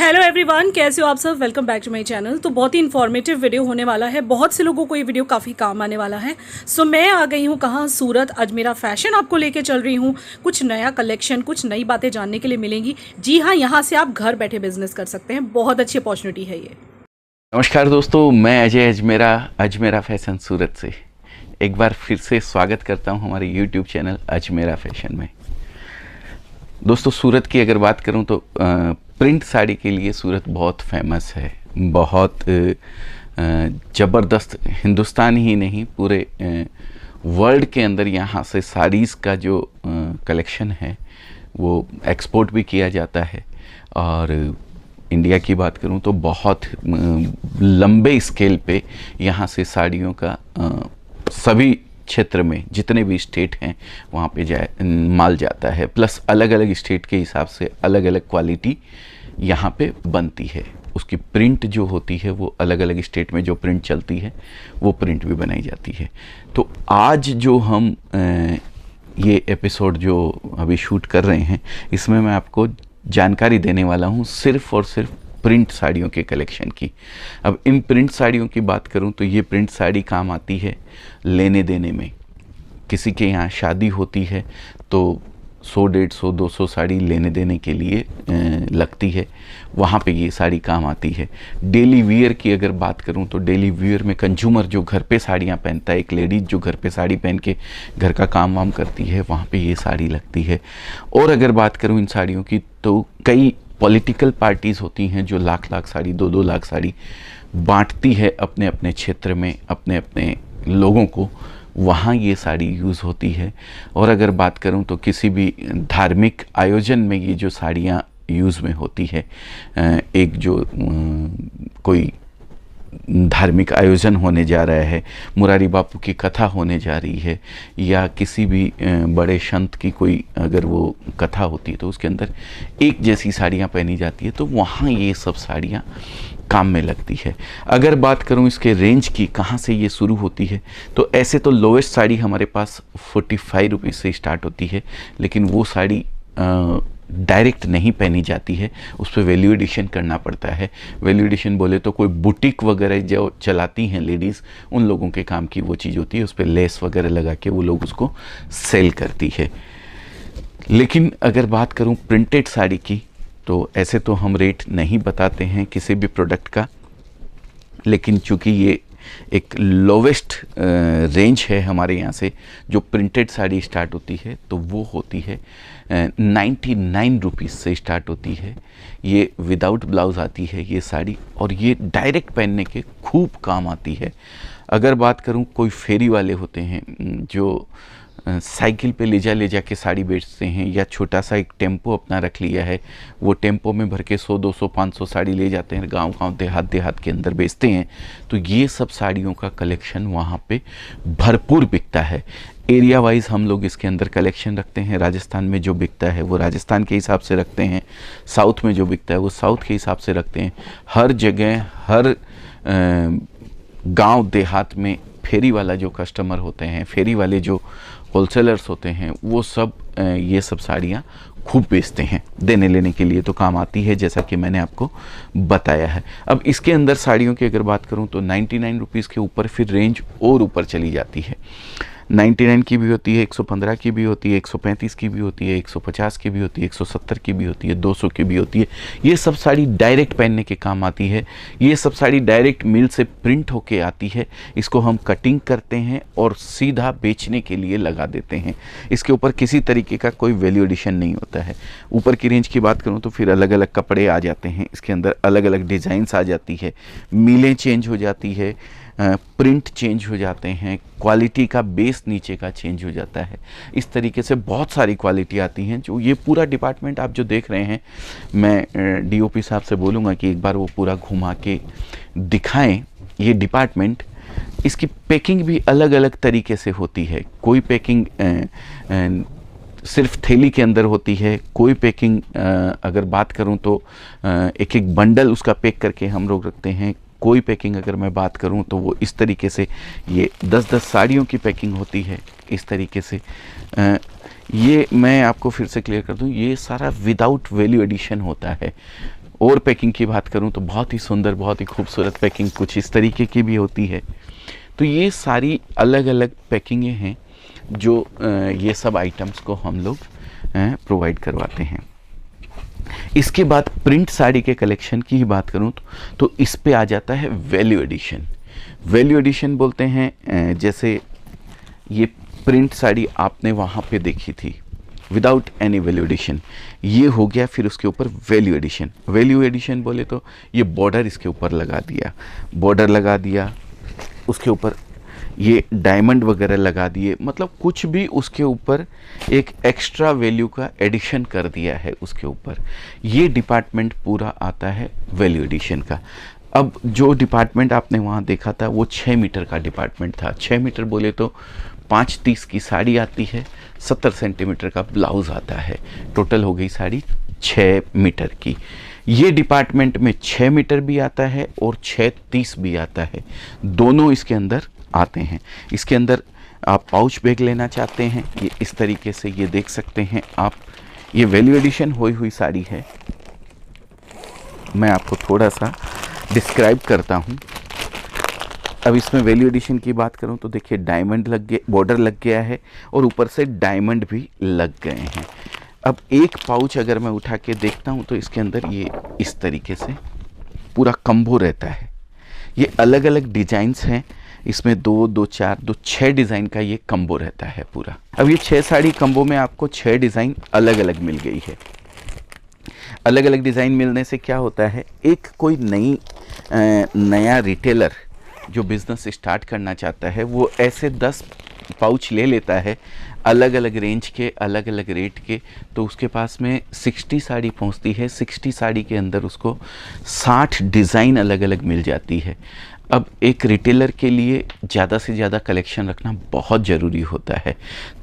Hello everyone, कैसे हो आप सब। Welcome back to my channel. तो बहुत ही इन्फॉर्मेटिव वीडियो होने वाला है, बहुत से लोगों को ये वीडियो काफ़ी काम आने वाला है। सो मैं आ गई हूँ कहाँ, सूरत। आज मेरा फैशन आपको लेके चल रही हूँ। कुछ नया कलेक्शन, कुछ नई बातें जानने के लिए मिलेंगी। जी हाँ, यहाँ से आप घर बैठे बिजनेस कर सकते हैं। बहुत अच्छी अपॉर्चुनिटी है ये। नमस्कार दोस्तों, मैं अजय अजमेरा फैशन सूरत से एक बार फिर से स्वागत करता हूं हमारे YouTube चैनल अजमेरा फैशन में। दोस्तों, सूरत की अगर बात करूं तो प्रिंट साड़ी के लिए सूरत बहुत फेमस है। बहुत ज़बरदस्त, हिंदुस्तान ही नहीं पूरे वर्ल्ड के अंदर यहाँ से साड़ीज़ का जो कलेक्शन है वो एक्सपोर्ट भी किया जाता है। और इंडिया की बात करूं तो बहुत लंबे स्केल पे यहाँ से साड़ियों का सभी क्षेत्र में जितने भी स्टेट हैं वहाँ पे माल जाता है। प्लस अलग अलग स्टेट के हिसाब से अलग अलग क्वालिटी यहाँ पे बनती है। उसकी प्रिंट जो होती है वो अलग अलग स्टेट में जो प्रिंट चलती है वो प्रिंट भी बनाई जाती है। तो आज जो हम ये एपिसोड जो अभी शूट कर रहे हैं इसमें मैं आपको जानकारी देने वाला हूँ सिर्फ और सिर्फ प्रिंट साड़ियों के कलेक्शन की। अब इन प्रिंट साड़ियों की बात करूँ तो ये प्रिंट साड़ी काम आती है लेने देने में। किसी के यहाँ शादी होती है तो 100, 150, 200 साड़ी लेने देने के लिए लगती है, वहाँ पे ये साड़ी काम आती है। डेली वियर की अगर बात करूँ तो डेली वियर में कंज्यूमर जो घर पे साड़ियाँ पहनता है, एक लेडीज़ जो घर पे साड़ी पहन के घर का काम वाम करती है, वहाँ पे ये साड़ी लगती है। और अगर बात करूँ इन साड़ियों की तो कई पॉलिटिकल पार्टीज़ होती हैं जो लाख लाख साड़ी, 2-2 लाख साड़ी बांटती है अपने अपने क्षेत्र में अपने अपने लोगों को, वहाँ ये साड़ी यूज़ होती है। और अगर बात करूँ तो किसी भी धार्मिक आयोजन में ये जो साड़ियाँ यूज़ में होती है, एक जो कोई धार्मिक आयोजन होने जा रहा है, मुरारी बापू की कथा होने जा रही है, या किसी भी बड़े संत की कोई अगर वो कथा होती है तो उसके अंदर एक जैसी साड़ियाँ पहनी जाती है, तो वहाँ ये सब साड़ियाँ काम में लगती है। अगर बात करूं इसके रेंज की, कहाँ से ये शुरू होती है, तो ऐसे तो लोवेस्ट साड़ी हमारे पास 45 रुपीज़ से स्टार्ट होती है, लेकिन वो साड़ी डायरेक्ट नहीं पहनी जाती है, उस पर वैल्यू एडिशन करना पड़ता है। वैल्यू एडिशन बोले तो कोई बुटीक वगैरह जो चलाती हैं लेडीज़, उन लोगों के काम की वो चीज़ होती है, उस पर लेस वगैरह लगा के वो लोग उसको सेल करती है। लेकिन अगर बात करूं प्रिंटेड साड़ी की तो ऐसे तो हम रेट नहीं बताते हैं किसी भी प्रोडक्ट का, लेकिन चूँकि ये एक लोवेस्ट रेंज है हमारे यहाँ से जो प्रिंटेड साड़ी स्टार्ट होती है, तो वो होती है 99 रुपीज़ से स्टार्ट होती है। ये विदाउट ब्लाउज़ आती है ये साड़ी, और ये डायरेक्ट पहनने के खूब काम आती है। अगर बात करूँ कोई फेरी वाले होते हैं जो साइकिल पे ले जा के साड़ी बेचते हैं, या छोटा सा एक टेम्पो अपना रख लिया है, वो टेम्पो में भर के 100, 200, 500 साड़ी ले जाते हैं, गांव-गांव, देहात के अंदर बेचते हैं, तो ये सब साड़ियों का कलेक्शन वहाँ पे भरपूर बिकता है। एरिया वाइज हम लोग इसके अंदर कलेक्शन रखते हैं। राजस्थान में जो बिकता है वो राजस्थान के हिसाब से रखते हैं, साउथ में जो बिकता है वो साउथ के हिसाब से रखते हैं। हर जगह, हर गाँव देहात में फेरी वाला जो कस्टमर होते हैं, फेरी वाले जो होलसेलर्स होते हैं, वो सब ये सब साड़ियाँ खूब बेचते हैं। देने लेने के लिए तो काम आती है, जैसा कि मैंने आपको बताया है। अब इसके अंदर साड़ियों की अगर बात करूं तो 99 रुपीज़ के ऊपर फिर रेंज और ऊपर चली जाती है। 99 की भी होती है, 115 की भी होती है, 135 की भी होती है, 150 की भी होती है, 170 की भी होती है, 200 की भी होती है। ये सब साड़ी डायरेक्ट पहनने के काम आती है। ये सब साड़ी डायरेक्ट मिल से प्रिंट होके आती है। इसको हम कटिंग करते हैं और सीधा बेचने के लिए लगा देते हैं। इसके ऊपर किसी तरीके का कोई वैल्यू एडिशन नहीं होता है। ऊपर की रेंज की बात करूँ तो फिर अलग अलग कपड़े आ जाते हैं, इसके अंदर अलग अलग डिज़ाइंस आ जाती है, मीलें चेंज हो जाती है, प्रिंट चेंज हो जाते हैं, क्वालिटी का बेस नीचे का चेंज हो जाता है। इस तरीके से बहुत सारी क्वालिटी आती हैं। जो ये पूरा डिपार्टमेंट आप जो देख रहे हैं, मैं डीओपी साहब से बोलूँगा कि एक बार वो पूरा घुमा के दिखाएं ये डिपार्टमेंट। इसकी पैकिंग भी अलग अलग तरीके से होती है। कोई पैकिंग सिर्फ थैली के अंदर होती है, कोई पैकिंग अगर बात करूं तो एक एक बंडल उसका पैक करके हम लोग रखते हैं। कोई पैकिंग अगर मैं बात करूं तो वो इस तरीके से ये 10-10 साड़ियों की पैकिंग होती है। इस तरीके से ये मैं आपको फिर से क्लियर कर दूं, ये सारा विदाउट वैल्यू एडिशन होता है। और पैकिंग की बात करूं तो बहुत ही सुंदर, बहुत ही खूबसूरत पैकिंग कुछ इस तरीके की भी होती है। तो ये सारी अलग अलग पैकिंगें हैं जो ये सब आइटम्स को हम लोग प्रोवाइड करवाते हैं। इसके बाद प्रिंट साड़ी के कलेक्शन की ही बात करूं तो इस पे आ जाता है वैल्यू एडिशन। वैल्यू एडिशन बोलते हैं, जैसे ये प्रिंट साड़ी आपने वहाँ पे देखी थी विदाउट एनी वैल्यू एडिशन, ये हो गया फिर उसके ऊपर वैल्यू एडिशन। वैल्यू एडिशन बोले तो ये बॉर्डर इसके ऊपर लगा दिया, बॉर्डर लगा दिया, उसके ऊपर ये डायमंड वगैरह लगा दिए, मतलब कुछ भी उसके ऊपर एक एक्स्ट्रा वैल्यू का एडिशन कर दिया है उसके ऊपर। ये डिपार्टमेंट पूरा आता है वैल्यू एडिशन का। अब जो डिपार्टमेंट आपने वहाँ देखा था वो 6 मीटर का डिपार्टमेंट था। 6 मीटर बोले तो 530 की साड़ी आती है, 70 सेंटीमीटर का ब्लाउज़ आता है, टोटल हो गई साड़ी 6 मीटर की। ये डिपार्टमेंट में 6 मीटर भी आता है और 630 भी आता है, दोनों इसके अंदर आते हैं। इसके अंदर आप पाउच बैग लेना चाहते हैं, ये इस तरीके से ये देख सकते हैं आप। ये वैल्यू एडिशन हुई हुई साड़ी है, मैं आपको थोड़ा सा डिस्क्राइब करता हूँ। अब इसमें वैल्यू एडिशन की बात करूँ तो देखिए डायमंड लग गया, बॉर्डर लग गया है और ऊपर से डायमंड भी लग गए हैं। अब एक पाउच अगर मैं उठा के देखता हूँ तो इसके अंदर ये इस तरीके से पूरा कम्बो रहता है। ये अलग अलग डिजाइन्स हैं, इसमें 2, 2, 4, 2, 6 डिज़ाइन का ये कम्बो रहता है पूरा। अब ये 6 साड़ी कम्बो में आपको 6 डिज़ाइन अलग अलग मिल गई है। अलग अलग डिज़ाइन मिलने से क्या होता है, एक कोई नया रिटेलर जो बिज़नेस स्टार्ट करना चाहता है वो ऐसे 10 पाउच ले लेता है अलग अलग रेंज के, अलग अलग रेट के, तो उसके पास में 60 साड़ी पहुंचती है। 60 साड़ी के अंदर उसको 60 डिज़ाइन अलग अलग मिल जाती है। अब एक रिटेलर के लिए ज़्यादा से ज़्यादा कलेक्शन रखना बहुत ज़रूरी होता है।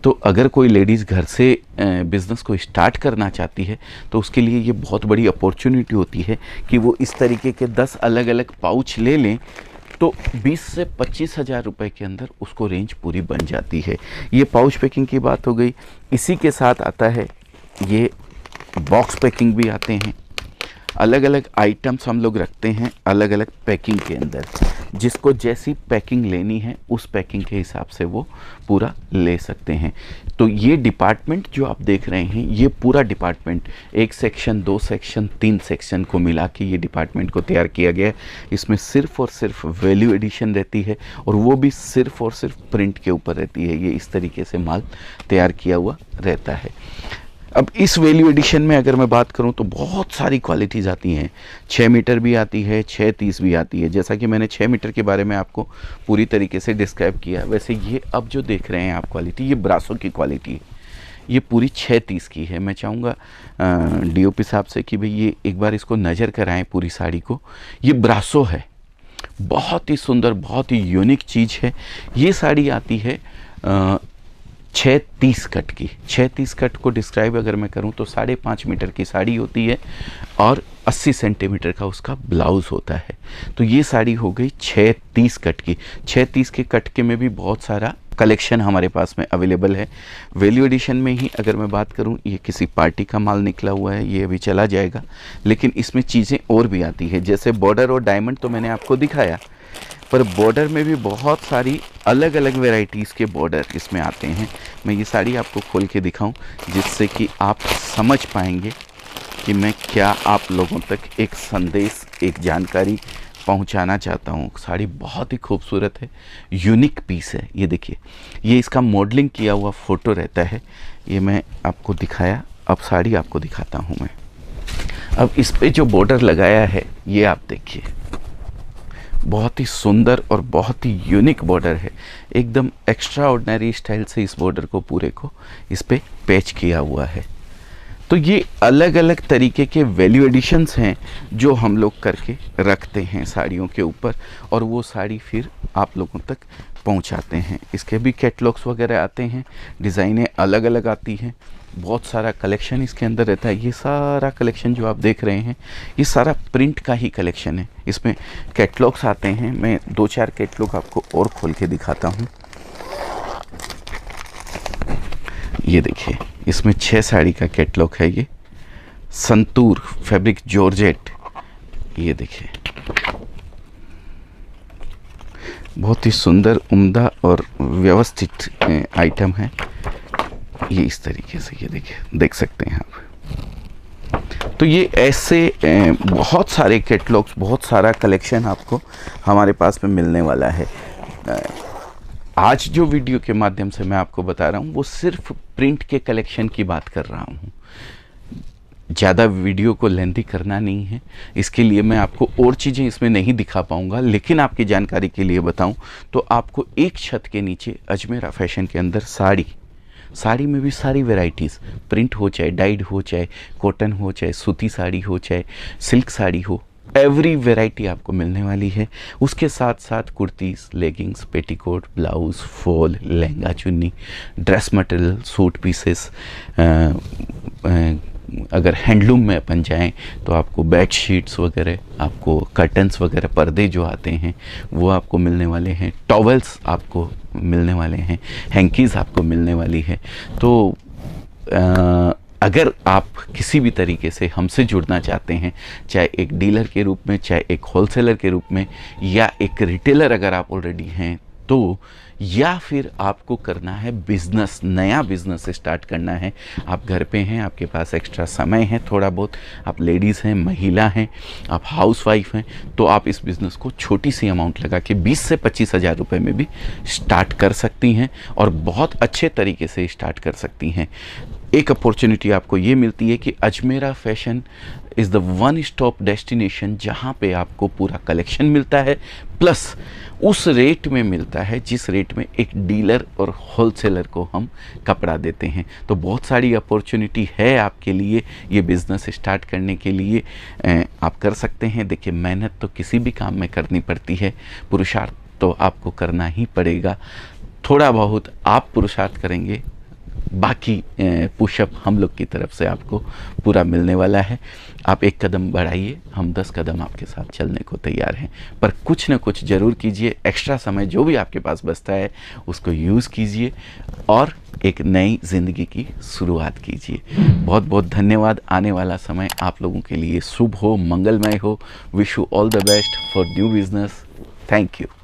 तो अगर कोई लेडीज़ घर से बिज़नेस को स्टार्ट करना चाहती है तो उसके लिए ये बहुत बड़ी अपॉर्चुनिटी होती है कि वो इस तरीके के 10 अलग अलग पाउच ले लें, तो 20 से 25 हज़ार रुपये के अंदर उसको रेंज पूरी बन जाती है। ये पाउच पैकिंग की बात हो गई। इसी के साथ आता है ये बॉक्स पैकिंग भी आते हैं। अलग अलग आइटम्स हम लोग रखते हैं अलग अलग पैकिंग के अंदर, जिसको जैसी पैकिंग लेनी है उस पैकिंग के हिसाब से वो पूरा ले सकते हैं। तो ये डिपार्टमेंट जो आप देख रहे हैं, ये पूरा डिपार्टमेंट 1 सेक्शन, 2 सेक्शन, 3 सेक्शन को मिला के ये डिपार्टमेंट को तैयार किया गया है। इसमें सिर्फ और सिर्फ वैल्यू एडिशन रहती है और वो भी सिर्फ और सिर्फ प्रिंट के ऊपर रहती है। ये इस तरीके से माल तैयार किया हुआ रहता है। अब इस वैल्यू एडिशन में अगर मैं बात करूं तो बहुत सारी क्वालिटीज़ आती हैं। 6 मीटर भी आती है, 630 भी आती है। जैसा कि मैंने 6 मीटर के बारे में आपको पूरी तरीके से डिस्क्राइब किया, वैसे ये अब जो देख रहे हैं आप क्वालिटी, ये ब्रासो की क्वालिटी है। ये पूरी 630 की है। मैं चाहूँगा डीओपी साहब से कि भाई ये एक बार इसको नज़र कराएं पूरी साड़ी को। ये ब्रासो है, बहुत ही सुंदर, बहुत ही यूनिक चीज़ है। ये साड़ी आती है 630 कट की। 630 कट को डिस्क्राइब अगर मैं करूं तो 5.5 मीटर की साड़ी होती है और 80 सेंटीमीटर का उसका ब्लाउज़ होता है। तो ये साड़ी हो गई 630 कट की। 630 के कट के में भी बहुत सारा कलेक्शन हमारे पास में अवेलेबल है। वैल्यू एडिशन में ही अगर मैं बात करूं, ये किसी पार्टी का माल निकला हुआ है, ये अभी चला जाएगा, लेकिन इसमें चीज़ें और भी आती है। जैसे बॉर्डर और डायमंड तो मैंने आपको दिखाया, पर बॉर्डर में भी बहुत सारी अलग अलग वेराइटीज़ के बॉर्डर इसमें आते हैं। मैं ये साड़ी आपको खोल के दिखाऊं जिससे कि आप समझ पाएंगे कि मैं क्या आप लोगों तक एक संदेश, एक जानकारी पहुंचाना चाहता हूं। साड़ी बहुत ही खूबसूरत है, यूनिक पीस है। ये देखिए, ये इसका मॉडलिंग किया हुआ फ़ोटो रहता है। ये मैं आपको दिखाया, अब साड़ी आपको दिखाता हूँ मैं। अब इस पे जो बॉर्डर लगाया है ये आप देखिए, बहुत ही सुंदर और बहुत ही यूनिक बॉर्डर है। एकदम एक्स्ट्रा ऑर्डिनरी स्टाइल से इस बॉर्डर को पूरे को इस पे पैच किया हुआ है। तो ये अलग अलग तरीके के वैल्यू एडिशंस हैं जो हम लोग करके रखते हैं साड़ियों के ऊपर, और वो साड़ी फिर आप लोगों तक पहुंचाते हैं। इसके भी कैटलॉग्स वगैरह आते हैं, डिज़ाइनें अलग अलग आती हैं, बहुत सारा कलेक्शन इसके अंदर रहता है। ये सारा कलेक्शन जो आप देख रहे हैं ये सारा प्रिंट का ही कलेक्शन है। इसमें कैटलॉग्स आते हैं, मैं 2-4 कैटलॉग आपको और खोल के दिखाता हूँ। ये देखिए, इसमें 6 साड़ी का कैटलॉग है। ये संतूर फैब्रिक जॉर्जेट, ये देखिए बहुत ही सुंदर, उम्दा और व्यवस्थित आइटम है। ये इस तरीके से, ये देखिए, देख सकते हैं आप। तो ये ऐसे बहुत सारे कैटलॉग्स, बहुत सारा कलेक्शन आपको हमारे पास में मिलने वाला है। आज जो वीडियो के माध्यम से मैं आपको बता रहा हूँ वो सिर्फ प्रिंट के कलेक्शन की बात कर रहा हूँ। ज़्यादा वीडियो को लेंथी करना नहीं है, इसके लिए मैं आपको और चीज़ें इसमें नहीं दिखा पाऊँगा, लेकिन आपकी जानकारी के लिए बताऊँ तो आपको एक छत के नीचे अजमेरा फैशन के अंदर साड़ी में भी सारी वैरायटीज़, प्रिंट हो चाहे डाइड हो, चाहे कॉटन हो, चाहे सूती साड़ी हो, चाहे सिल्क साड़ी हो, एवरी वैरायटी आपको मिलने वाली है। उसके साथ साथ kurtis, leggings, petticoat, blouse, fall, lehenga, चुन्नी, ड्रेस मटेरियल, सूट पीसेस, अगर हैंडलूम में अपन जाएं तो आपको बेड शीट्स वगैरह, आपको कर्टन्स वगैरह, पर्दे जो आते हैं वो आपको मिलने वाले हैं, टॉवेल्स आपको मिलने वाले हैं, हैंकीज़ आपको मिलने वाली है। तो अगर आप किसी भी तरीके से हमसे जुड़ना चाहते हैं, चाहे एक डीलर के रूप में, चाहे एक होलसेलर के रूप में, या एक रिटेलर अगर आप ऑलरेडी हैं तो, या फिर आपको करना है बिज़नेस, नया बिज़नेस स्टार्ट करना है, आप घर पे हैं, आपके पास एक्स्ट्रा समय है थोड़ा बहुत, आप लेडीज़ हैं, महिला हैं, आप हाउसवाइफ हैं, तो आप इस बिज़नेस को छोटी सी अमाउंट लगा के 20 से 25 हज़ार रुपये में भी स्टार्ट कर सकती हैं और बहुत अच्छे तरीके से स्टार्ट कर सकती हैं। एक अपॉर्चुनिटी आपको ये मिलती है कि Ajmera fashion is the one stop destination, जहाँ पे आपको पूरा कलेक्शन मिलता है, प्लस उस रेट में मिलता है जिस रेट में एक डीलर और होलसेलर को हम कपड़ा देते हैं। तो बहुत सारी अपॉर्चुनिटी है आपके लिए ये बिज़नेस स्टार्ट करने के लिए, आप कर सकते हैं। देखिए, मेहनत तो किसी भी काम में करनी पड़ती है, पुरुषार्थ तो आपको करना ही पड़ेगा। थोड़ा बहुत आप पुरुषार्थ करेंगे, बाकी पुशअप हम लोग की तरफ से आपको पूरा मिलने वाला है। आप एक कदम बढ़ाइए, हम 10 कदम आपके साथ चलने को तैयार हैं, पर कुछ ना कुछ ज़रूर कीजिए। एक्स्ट्रा समय जो भी आपके पास बचता है उसको यूज़ कीजिए और एक नई ज़िंदगी की शुरुआत कीजिए। बहुत बहुत धन्यवाद। आने वाला समय आप लोगों के लिए शुभ हो, मंगलमय हो। Wish you all the best for new business. Thank you.